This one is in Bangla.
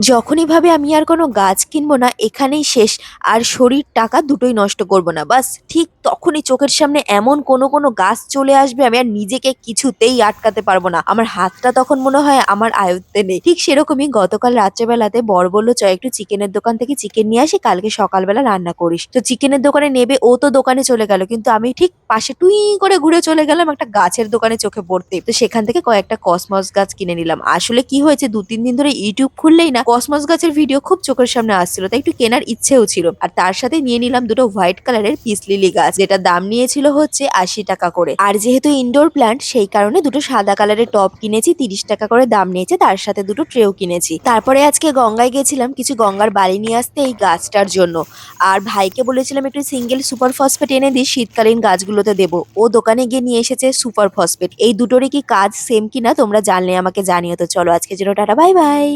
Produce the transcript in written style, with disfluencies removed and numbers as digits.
যখনই ভাবে আমি আর কোনো গাছ কিনবো না, এখানেই শেষ। আর শরীর টাকা দুটোই নষ্ট করব না। বাস ঠিক তখনই চোখের সামনে এমন কোনো গাছ চলে আসবে, আমি আর নিজেকে কিছুতেই আটকাতে পারবো না। আমার হাতটা তখন মনে হয় আমার আয়ত্তে নেই। ঠিক সেরকমই গতকাল রাত্রেবেলাতে বর বলল, "চ একটু চিকেনের দোকান থেকে চিকেন নিয়ে আসি, কালকে সকালবেলা রান্না করিস।" তো চিকেনের দোকানে নেবে ও তো দোকানে চলে গেল। কিন্তু আমি ঠিক পাশে টুই করে ঘুরে চলে গেলাম একটা গাছের দোকানে চোখে পড়তে। তো সেখান থেকে কয়েকটা কসমস গাছ কিনে নিলাম। আসলে কি হয়েছে, ২-৩ দিন ধরে ইউটিউব খুললেই না কসমস গাছের ভিডিও খুব চোখের সামনে আসছিল। তাই একটু কেনার ইচ্ছেও ছিল। আর তার সাথে নিয়ে নিলাম দুটো হোয়াইট কালারের পিস লিলি গাছ, যেটার দাম নিয়েছিল হচ্ছে ৮০ টাকা করে। আর যেহেতু ইনডোর প্ল্যান্ট, সেই কারণে দুটো সাদা কালারের টব কিনেছি, ৩০ টাকা করে দাম নিয়েছে। তার সাথে দুটো ট্রেও কিনেছি। তারপরে আজকে গঙ্গায় গেছিলাম কিছু গঙ্গার বালি নিয়ে আসতে এই গাছটার জন্য। আর ভাইকে বলেছিলাম একটু সিঙ্গেল সুপার ফসফেট এনে দিস, শীতকালীন গাছগুলোতে দেবো। ও দোকানে গিয়ে নিয়ে এসেছে সুপার ফসফেট। এই দুটোরই কি কাজ সেম কিনা তোমরা জানলে আমাকে জানিও। তো চলো আজকে জন্য টাটা, বাই বাই।